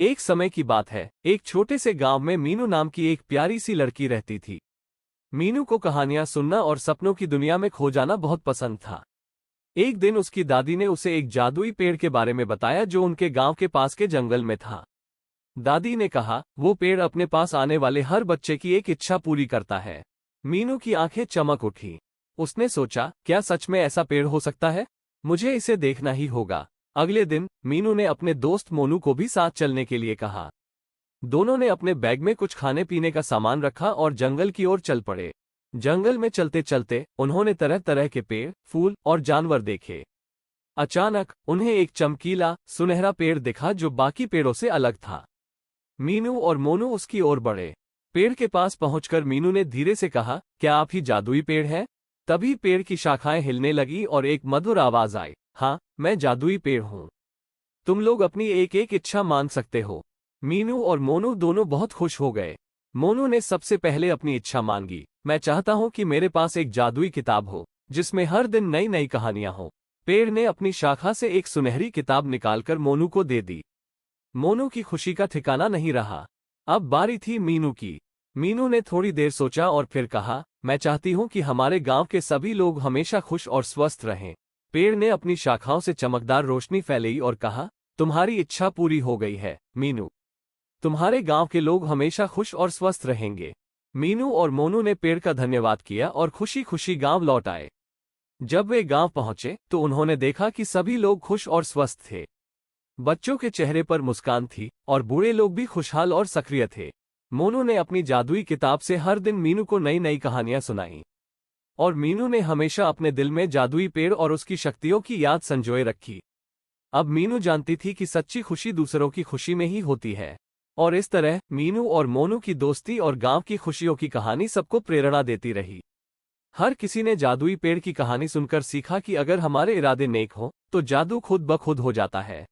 एक समय की बात है, एक छोटे से गांव में मीनू नाम की एक प्यारी सी लड़की रहती थी। मीनू को कहानियां सुनना और सपनों की दुनिया में खो जाना बहुत पसंद था। एक दिन उसकी दादी ने उसे एक जादुई पेड़ के बारे में बताया जो उनके गांव के पास के जंगल में था। दादी ने कहा, वो पेड़ अपने पास आने वाले हर बच्चे की एक इच्छा पूरी करता है। मीनू की आंखें चमक उठी। उसने सोचा, क्या सच में ऐसा पेड़ हो सकता है? मुझे इसे देखना ही होगा। अगले दिन मीनू ने अपने दोस्त मोनू को भी साथ चलने के लिए कहा। दोनों ने अपने बैग में कुछ खाने पीने का सामान रखा और जंगल की ओर चल पड़े। जंगल में चलते चलते उन्होंने तरह तरह के पेड़, फूल और जानवर देखे। अचानक उन्हें एक चमकीला, सुनहरा पेड़ दिखा जो बाकी पेड़ों से अलग था। मीनू और मोनू उसकी ओर बढ़े। पेड़ के पास पहुंचकर मीनू ने धीरे से कहा, क्या आप ही जादुई पेड़ हैं? तभी पेड़ की शाखाएं हिलने लगी और एक मधुर आवाज आई, हाँ, मैं जादुई पेड़ हूँ। तुम लोग अपनी एक एक इच्छा मांग सकते हो। मीनू और मोनू दोनों बहुत खुश हो गए। मोनू ने सबसे पहले अपनी इच्छा मांगी, मैं चाहता हूँ कि मेरे पास एक जादुई किताब हो जिसमें हर दिन नई नई कहानियां हो। पेड़ ने अपनी शाखा से एक सुनहरी किताब निकालकर मोनू को दे दी। मोनू की खुशी का ठिकाना नहीं रहा। अब बारी थी मीनू की। मीनू ने थोड़ी देर सोचा और फिर कहा, मैं चाहती हूँ कि हमारे गांव के सभी लोग हमेशा खुश और स्वस्थ रहें। पेड़ ने अपनी शाखाओं से चमकदार रोशनी फैलाई और कहा, तुम्हारी इच्छा पूरी हो गई है मीनू। तुम्हारे गांव के लोग हमेशा खुश और स्वस्थ रहेंगे। मीनू और मोनू ने पेड़ का धन्यवाद किया और खुशी खुशी गांव लौट आए। जब वे गांव पहुंचे तो उन्होंने देखा कि सभी लोग खुश और स्वस्थ थे। बच्चों के चेहरे पर मुस्कान थी और बूढ़े लोग भी खुशहाल और सक्रिय थे। मोनू ने अपनी जादुई किताब से हर दिन मीनू को नई नई कहानियां सुनाई और मीनू ने हमेशा अपने दिल में जादुई पेड़ और उसकी शक्तियों की याद संजोए रखी। अब मीनू जानती थी कि सच्ची खुशी दूसरों की खुशी में ही होती है। और इस तरह मीनू और मोनू की दोस्ती और गांव की खुशियों की कहानी सबको प्रेरणा देती रही। हर किसी ने जादुई पेड़ की कहानी सुनकर सीखा कि अगर हमारे इरादे नेक हों तो जादू खुद ब खुद हो जाता है।